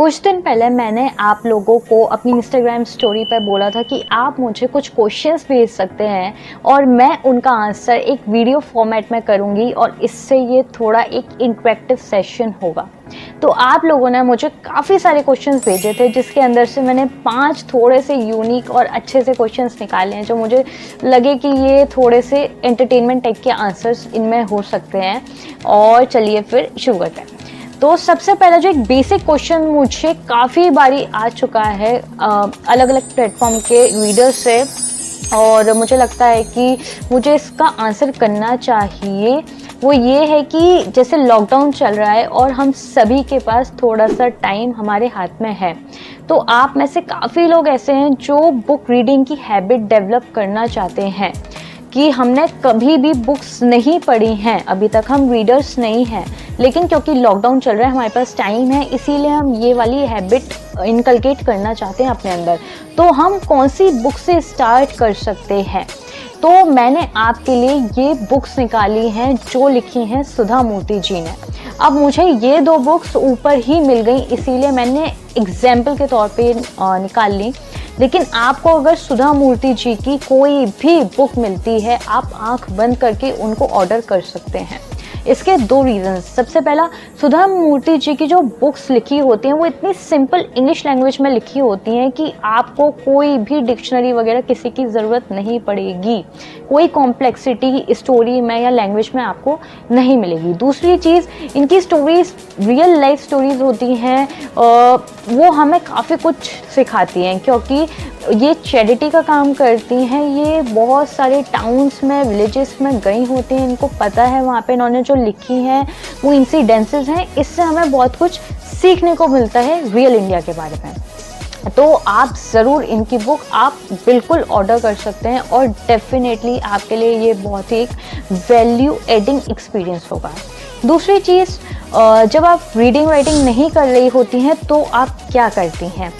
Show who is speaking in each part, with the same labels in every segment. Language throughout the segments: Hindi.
Speaker 1: कुछ दिन पहले मैंने आप लोगों को अपनी इंस्टाग्राम स्टोरी पर बोला था कि आप मुझे कुछ क्वेश्चंस भेज सकते हैं और मैं उनका आंसर एक वीडियो फॉर्मेट में करूंगी और इससे ये थोड़ा एक इंटरेक्टिव सेशन होगा। तो आप लोगों ने मुझे काफ़ी सारे क्वेश्चंस भेजे थे जिसके अंदर से मैंने 5 थोड़े से यूनिक और अच्छे से क्वेश्चंस निकाले हैं जो मुझे लगे कि ये थोड़े से एंटरटेनमेंट टाइप के आंसर्स इनमें हो सकते हैं। और चलिए फिर शुरू करते हैं। तो सबसे पहला जो एक बेसिक क्वेश्चन मुझे काफ़ी बारी आ चुका है अलग अलग प्लेटफॉर्म के रीडर्स से और मुझे लगता है कि मुझे इसका आंसर करना चाहिए, वो ये है कि जैसे लॉकडाउन चल रहा है और हम सभी के पास थोड़ा सा टाइम हमारे हाथ में है, तो आप में से काफ़ी लोग ऐसे हैं जो बुक रीडिंग की हैबिट डेवलप करना चाहते हैं कि हमने कभी भी बुक्स नहीं पढ़ी हैं, अभी तक हम रीडर्स नहीं हैं, लेकिन क्योंकि लॉकडाउन चल रहा है हमारे पास टाइम है, इसीलिए हम ये वाली हैबिट इनकलकेट करना चाहते हैं अपने अंदर। तो हम कौन सी बुक से स्टार्ट कर सकते हैं? तो मैंने आपके लिए ये बुक्स निकाली हैं जो लिखी हैं सुधा मूर्ति जी ने। अब मुझे ये 2 बुक्स ऊपर ही मिल गई, इसीलिए मैंने एग्जाम्पल के तौर पे निकाल ली, लेकिन आपको अगर सुधा मूर्ति जी की कोई भी बुक मिलती है आप आंख बंद करके उनको ऑर्डर कर सकते हैं। इसके 2 रीजंस। सबसे पहला, सुधा मूर्ति जी की जो बुक्स लिखी होती हैं वो इतनी सिंपल इंग्लिश लैंग्वेज में लिखी होती हैं कि आपको कोई भी डिक्शनरी वगैरह किसी की ज़रूरत नहीं पड़ेगी, कोई कॉम्प्लेक्सिटी स्टोरी में या लैंग्वेज में आपको नहीं मिलेगी। दूसरी चीज़, इनकी स्टोरीज रियल लाइफ स्टोरीज होती हैं, वो हमें काफ़ी कुछ सिखाती हैं क्योंकि ये चैरिटी का काम करती हैं। ये बहुत सारे टाउन्स में, विलेजेस में गई होती हैं, इनको पता है वहाँ पे इन्होंने जो लिखी हैं वो इंसिडेंसेस हैं, इससे हमें बहुत कुछ सीखने को मिलता है रियल इंडिया के बारे में। तो आप ज़रूर इनकी बुक आप बिल्कुल ऑर्डर कर सकते हैं और डेफिनेटली आपके लिए ये बहुत ही एक वैल्यू एडिंग एक्सपीरियंस होगा। दूसरी चीज़, जब आप रीडिंग राइटिंग नहीं कर रही होती हैं तो आप क्या करती हैं?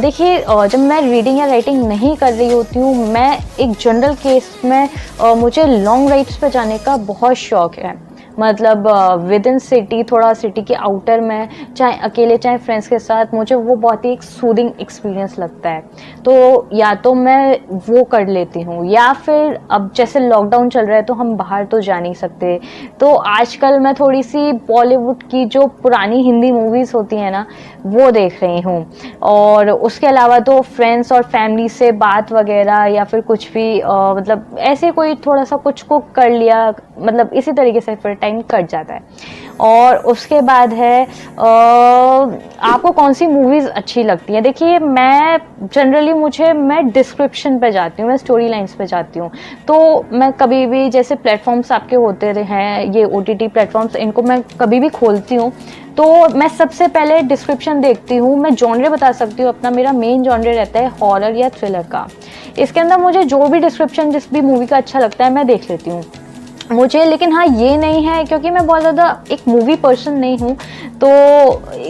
Speaker 1: देखिए, जब मैं रीडिंग या राइटिंग नहीं कर रही होती हूँ, मैं एक जनरल केस में मुझे लॉन्ग राइड्स पे जाने का बहुत शौक़ है। मतलब विद इन सिटी, थोड़ा सिटी के आउटर में, चाहे अकेले चाहे फ्रेंड्स के साथ, मुझे वो बहुत ही एक सूदिंग एक्सपीरियंस लगता है। तो या तो मैं वो कर लेती हूँ या फिर अब जैसे लॉकडाउन चल रहा है तो हम बाहर तो जा नहीं सकते, तो आजकल मैं थोड़ी सी बॉलीवुड की जो पुरानी हिंदी मूवीज़ होती हैं ना वो देख रही हूँ। और उसके अलावा तो फ्रेंड्स और फैमिली से बात वगैरह या फिर कुछ भी मतलब ऐसे कोई थोड़ा सा कुछ कुक कर लिया, मतलब इसी तरीके से फिर टाइम कट जाता है। और उसके बाद है आपको कौन सी मूवीज़ अच्छी लगती हैं? देखिए, मैं जनरली मैं डिस्क्रिप्शन पे जाती हूँ, मैं स्टोरी लाइन्स पे जाती हूँ। तो मैं कभी भी जैसे प्लेटफॉर्म्स आपके होते रहे हैं ये OTT प्लेटफॉर्म्स, इनको मैं कभी भी खोलती हूँ तो मैं सबसे पहले डिस्क्रिप्शन देखती हूँ। मैं जॉनरे बता सकती हूँ अपना, मेरा मेन जॉनरे रहता है हॉरर या थ्रिलर का। इसके अंदर मुझे जो भी डिस्क्रिप्शन जिस भी मूवी का अच्छा लगता है मैं देख लेती हूँ मुझे। लेकिन हाँ, ये नहीं है क्योंकि मैं बहुत ज़्यादा एक मूवी पर्सन नहीं हूँ, तो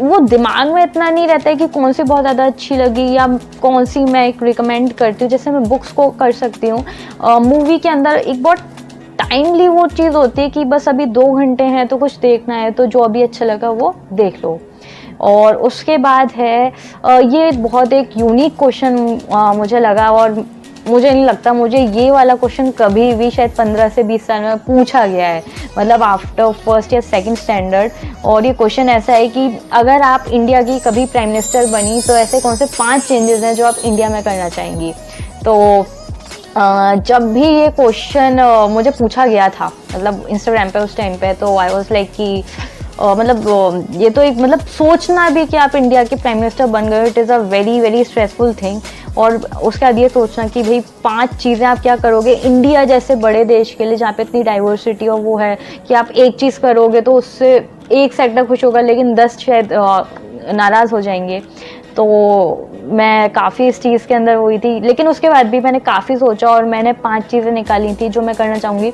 Speaker 1: वो दिमाग में इतना नहीं रहता है कि कौन सी बहुत ज़्यादा अच्छी लगी या कौन सी मैं एक रिकमेंड करती हूँ, जैसे मैं बुक्स को कर सकती हूँ। मूवी के अंदर एक बहुत टाइमली वो चीज़ होती है कि बस अभी 2 घंटे हैं तो कुछ देखना है, तो जो अभी अच्छा लगा वो देख लो। और उसके बाद है ये बहुत एक यूनिक क्वेश्चन मुझे लगा और मुझे नहीं लगता मुझे ये वाला क्वेश्चन कभी भी शायद 15 से 20 साल में पूछा गया है, मतलब आफ्टर फर्स्ट या सेकंड स्टैंडर्ड। और ये क्वेश्चन ऐसा है कि अगर आप इंडिया की कभी प्राइम मिनिस्टर बनी तो ऐसे कौन से 5 चेंजेस हैं जो आप इंडिया में करना चाहेंगी? तो जब भी ये क्वेश्चन मुझे पूछा गया था, मतलब इंस्टाग्राम पे उस टाइम पे, तो आई वाज लाइक कि मतलब ये तो एक मतलब सोचना भी कि आप इंडिया के प्राइम मिनिस्टर बन गए, it is a very very stressful thing. और उसके बाद ये सोचना कि भाई 5 चीज़ें आप क्या करोगे इंडिया जैसे बड़े देश के लिए जहाँ पे इतनी डाइवर्सिटी और वो है कि आप एक चीज़ करोगे तो उससे एक सेक्टर खुश होगा लेकिन 10 शायद नाराज़ हो जाएंगे। तो मैं काफ़ी इस चीज़ के अंदर हुई थी, लेकिन उसके बाद भी मैंने काफ़ी सोचा और मैंने 5 चीज़ें निकाली थी जो मैं करना चाहूँगी।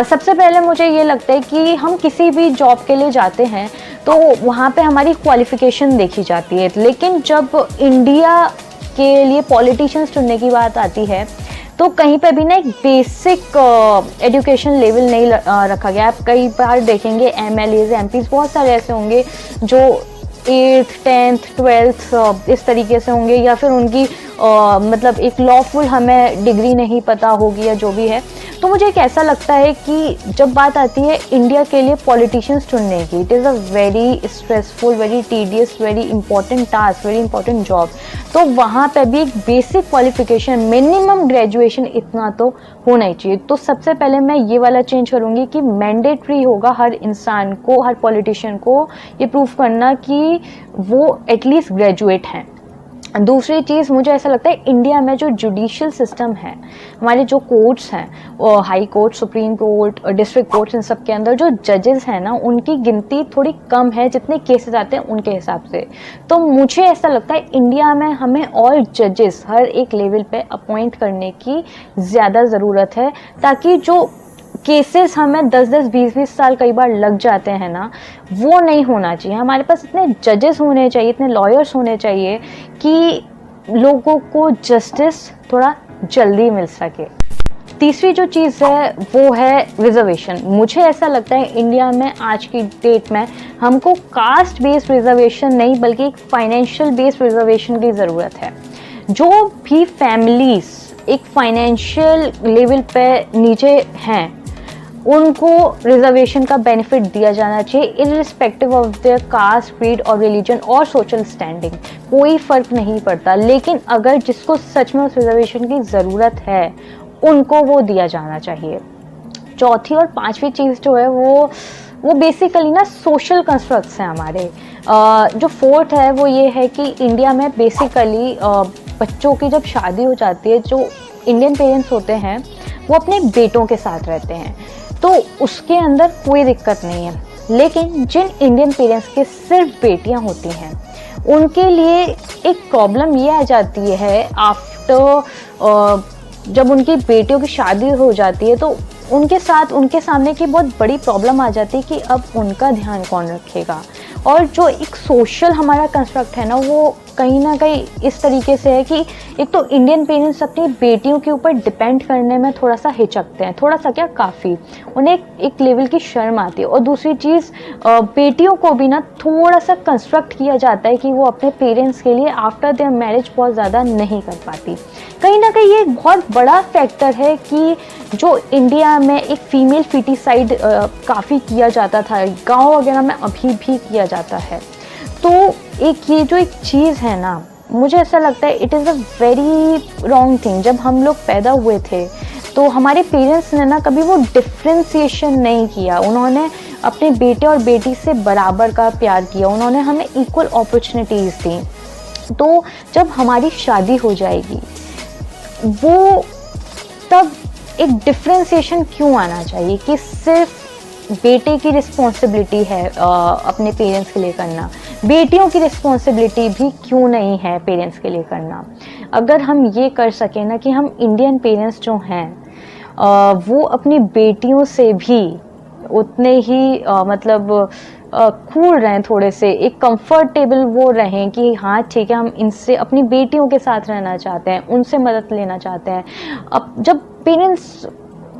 Speaker 1: सबसे पहले मुझे ये लगता है कि हम किसी भी जॉब के लिए जाते हैं तो वहाँ पे हमारी क्वालिफ़िकेशन देखी जाती है, लेकिन जब इंडिया के लिए पॉलिटिशियंस चुनने की बात आती है तो कहीं पे भी ना एक बेसिक एजुकेशन लेवल नहीं रखा गया। आप कई बार देखेंगे MLAs MPs बहुत सारे ऐसे होंगे जो 8th 10th 12th इस तरीके से होंगे, या फिर उनकी मतलब एक लॉफुल हमें डिग्री नहीं पता होगी या जो भी है। तो मुझे एक ऐसा लगता है कि जब बात आती है इंडिया के लिए पॉलिटिशियंस चुनने की, it is a very stressful, very tedious, very important task, very important job. तो वहाँ पे भी एक बेसिक क्वालिफिकेशन, मिनिमम ग्रेजुएशन इतना तो होना ही चाहिए। तो सबसे पहले मैं ये वाला चेंज करूँगी कि मैंडेटरी होगा हर इंसान को, हर पॉलिटिशियन को ये प्रूव करना कि वो एटलीस्ट ग्रेजुएट हैं। दूसरी चीज़, मुझे ऐसा लगता है इंडिया में जो जुडिशियल सिस्टम है, हमारे जो कोर्ट्स हैं, high court, supreme court, district courts, इन सब के अंदर जो जजेस हैं ना, उनकी गिनती थोड़ी कम है जितने केसेस आते हैं उनके हिसाब से। तो मुझे ऐसा लगता है इंडिया में हमें और जजेस हर एक लेवल पे अपॉइंट करने की ज़्यादा ज़रूरत है, ताकि जो केसेस हमें 10-10 20-20 साल कई बार लग जाते हैं ना, वो नहीं होना चाहिए। हमारे पास इतने जजेस होने चाहिए, इतने लॉयर्स होने चाहिए कि लोगों को जस्टिस थोड़ा जल्दी मिल सके। तीसरी जो चीज़ है वो है रिजर्वेशन। मुझे ऐसा लगता है इंडिया में आज की डेट में हमको कास्ट बेस्ड रिजर्वेशन नहीं, बल्कि एक फाइनेंशियल बेस्ड रिजर्वेशन की ज़रूरत है। जो भी फैमिलीज एक फाइनेंशियल लेवल पे नीचे हैं, उनको रिजर्वेशन का बेनिफिट दिया जाना चाहिए, irrespective of their caste, creed और रिलीजन और सोशल स्टैंडिंग, कोई फ़र्क नहीं पड़ता। लेकिन अगर जिसको सच में उस रिजर्वेशन की ज़रूरत है, उनको वो दिया जाना चाहिए। चौथी और पांचवी चीज़ जो है वो बेसिकली ना सोशल कंस्ट्रक्ट्स हैं हमारे। जो फोर्थ है वो ये है कि इंडिया में बेसिकली बच्चों की जब शादी हो जाती है, जो इंडियन पेरेंट्स होते हैं वो अपने बेटों के साथ रहते हैं, तो उसके अंदर कोई दिक्कत नहीं है। लेकिन जिन इंडियन पेरेंट्स के सिर्फ बेटियां होती हैं, उनके लिए एक प्रॉब्लम ये आ जाती है आफ्टर, जब उनकी बेटियों की शादी हो जाती है तो उनके सामने की बहुत बड़ी प्रॉब्लम आ जाती है कि अब उनका ध्यान कौन रखेगा। और जो एक सोशल हमारा कंस्ट्रक्ट है ना, वो कहीं ना कहीं इस तरीके से है कि एक तो इंडियन पेरेंट्स अपनी बेटियों के ऊपर डिपेंड करने में थोड़ा सा हिचकते हैं, थोड़ा सा क्या काफ़ी, उन्हें एक लेवल की शर्म आती है। और दूसरी चीज़, बेटियों को भी ना थोड़ा सा कंस्ट्रक्ट किया जाता है कि वो अपने पेरेंट्स के लिए आफ्टर देयर मैरिज बहुत ज़्यादा नहीं कर पाती। कहीं ना कहीं ये एक बहुत बड़ा फैक्टर है कि जो इंडिया में एक फ़ीमेल फिटिसाइड काफ़ी किया जाता था, गाँव वगैरह में अभी भी किया जाता है। तो ये जो एक चीज़ है ना, मुझे ऐसा लगता है it is a very wrong thing. जब हम लोग पैदा हुए थे तो हमारे पेरेंट्स ने ना कभी वो डिफ्रेंसिएशन नहीं किया, उन्होंने अपने बेटे और बेटी से बराबर का प्यार किया, उन्होंने हमें इक्वल अपॉर्चुनिटीज़ दी। तो जब हमारी शादी हो जाएगी, वो तब एक डिफ्रेंसिएशन क्यों आना चाहिए कि सिर्फ बेटे की रिस्पॉन्सिबिलिटी है अपने पेरेंट्स के लिए करना, बेटियों की रिस्पॉन्सिबिलिटी भी क्यों नहीं है पेरेंट्स के लिए करना। अगर हम ये कर सकें ना कि हम इंडियन पेरेंट्स जो हैं वो अपनी बेटियों से भी उतने ही मतलब कूल रहें, थोड़े से एक कंफर्टेबल वो रहें कि हाँ ठीक है, हम इनसे अपनी बेटियों के साथ रहना चाहते हैं, उनसे मदद लेना चाहते हैं। अब जब पेरेंट्स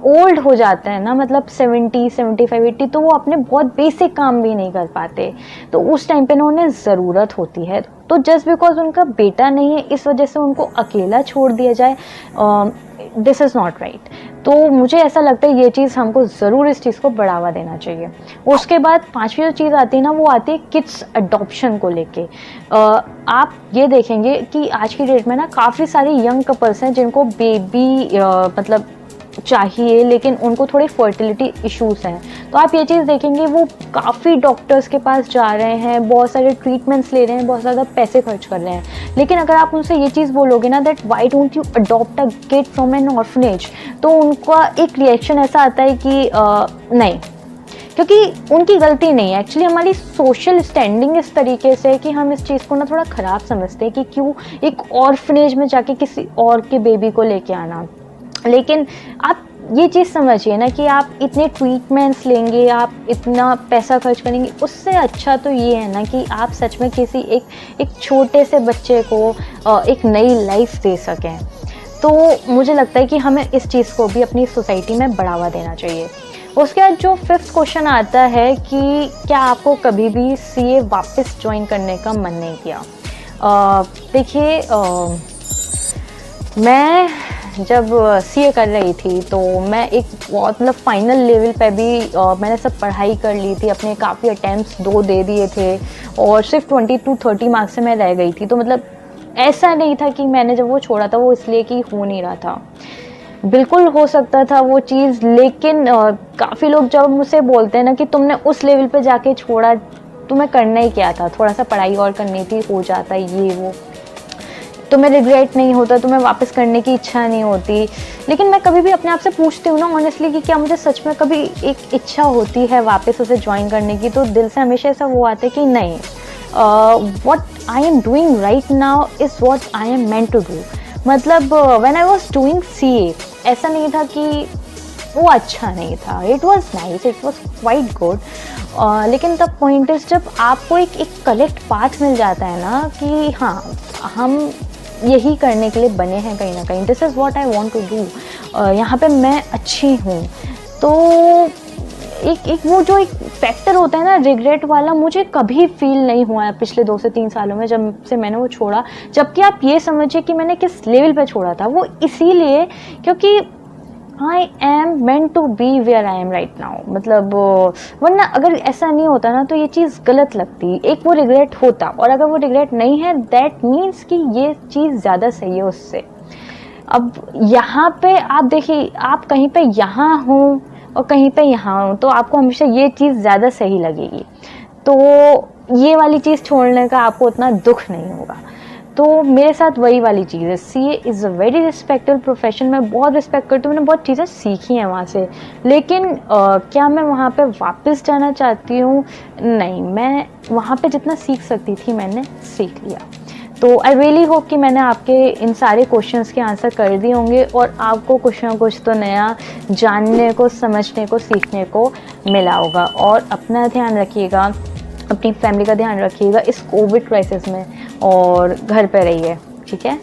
Speaker 1: ओल्ड हो जाते हैं ना, मतलब 70, 75, 80, तो वो अपने बहुत बेसिक काम भी नहीं कर पाते, तो उस टाइम पे ना उन्हें ज़रूरत होती है। तो जस्ट बिकॉज उनका बेटा नहीं है, इस वजह से उनको अकेला छोड़ दिया जाए, दिस इज़ नॉट राइट। तो मुझे ऐसा लगता है ये चीज़ हमको ज़रूर इस चीज़ को बढ़ावा देना चाहिए। उसके बाद पांचवी जो चीज़ आती है ना, वो आती है किड्स अडॉप्शन को लेके। आप ये देखेंगे कि आज की डेट में ना काफ़ी सारे यंग कपल्स हैं जिनको बेबी मतलब चाहिए, लेकिन उनको थोड़ी फर्टिलिटी इश्यूज हैं। तो आप ये चीज़ देखेंगे वो काफ़ी डॉक्टर्स के पास जा रहे हैं, बहुत सारे ट्रीटमेंट्स ले रहे हैं, बहुत ज़्यादा पैसे खर्च कर रहे हैं। लेकिन अगर आप उनसे ये चीज़ बोलोगे ना that why don't you adopt a kid from N orphanage, तो उनका एक रिएक्शन ऐसा आता है कि नहीं, क्योंकि उनकी गलती नहीं है। एक्चुअली हमारी सोशल स्टैंडिंग इस तरीके से है कि हम इस चीज़ को ना थोड़ा ख़राब समझते हैं कि क्यों एक ऑर्फनेज में जाके किसी और के बेबी को लेके आना। लेकिन आप ये चीज़ समझिए ना कि आप इतने ट्रीटमेंट्स लेंगे, आप इतना पैसा खर्च करेंगे, उससे अच्छा तो ये है ना कि आप सच में किसी एक छोटे से बच्चे को एक नई लाइफ दे सकें। तो मुझे लगता है कि हमें इस चीज़ को भी अपनी सोसाइटी में बढ़ावा देना चाहिए। उसके बाद जो 5th क्वेश्चन आता है कि क्या आपको कभी भी सीए वापस ज्वाइन करने का मन नहीं किया? देखिए, मैं जब सीए कर रही थी तो मैं एक बहुत मतलब फाइनल लेवल पे भी मैंने सब पढ़ाई कर ली थी, अपने काफ़ी अटैम्प्ट्स 2 दे दिए थे और सिर्फ 20 to 30 मार्क्स से मैं रह गई थी। तो मतलब ऐसा नहीं था कि मैंने जब वो छोड़ा था वो इसलिए कि हो नहीं रहा था, बिल्कुल हो सकता था वो चीज़। लेकिन काफ़ी लोग जब मुझसे बोलते हैं ना कि तुमने उस लेवल पे जाके छोड़ा, तुम्हें करना ही क्या था, थोड़ा सा पढ़ाई और करनी थी, हो जाता ये वो, तुम्हें रिग्रेट नहीं होता, तुम्हें वापस करने की इच्छा नहीं होती। लेकिन मैं कभी भी अपने आप से पूछती हूँ ना ऑनेस्टली कि क्या मुझे सच में कभी एक इच्छा होती है वापस उसे ज्वाइन करने की, तो दिल से हमेशा ऐसा वो आता है कि नहीं, what I am doing right now is what I am meant to do. मतलब when I was doing CA, ऐसा नहीं था कि वो अच्छा नहीं था, it was nice, it was quite good. लेकिन द पॉइंट इज, जब आपको एक करेक्ट पाथ मिल जाता है ना कि हाँ हम यही करने के लिए बने हैं कहीं ना कहीं, this is what I want to do, यहाँ पे मैं अच्छी हूँ, तो एक वो जो एक फैक्टर होता है ना रिग्रेट वाला, मुझे कभी फील नहीं हुआ है पिछले 2 से 3 सालों में जब से मैंने वो छोड़ा। जबकि आप ये समझिए कि मैंने किस लेवल पे छोड़ा था, वो इसीलिए क्योंकि I am meant to be where I am right now. मतलब वरना अगर ऐसा नहीं होता ना तो ये चीज़ गलत लगती, एक वो रिग्रेट होता, और अगर वो रिग्रेट नहीं है दैट मीन्स कि ये चीज़ ज़्यादा सही है उससे। अब यहाँ पे आप देखिए, आप कहीं पे यहाँ हो और कहीं पे यहाँ हो, तो आपको हमेशा ये चीज़ ज़्यादा सही लगेगी, तो ये वाली चीज़ छोड़ने का आपको उतना दुख नहीं होगा। तो मेरे साथ वही वाली चीज़ है, CA is a very respectable profession, मैं बहुत रिस्पेक्ट करती हूँ, मैंने बहुत चीज़ें सीखी हैं वहाँ से। लेकिन क्या मैं वहाँ पे वापस जाना चाहती हूँ? नहीं, मैं वहाँ पे जितना सीख सकती थी मैंने सीख लिया। तो आई रियली होप कि मैंने आपके इन सारे क्वेश्चंस के आंसर कर दिए होंगे और आपको कुछ ना कुछ तो नया जानने को, समझने को, सीखने को मिला होगा। और अपना ध्यान रखिएगा, अपनी फैमिली का ध्यान रखिएगा इस कोविड क्राइसिस में, और घर पे रहिए, ठीक है।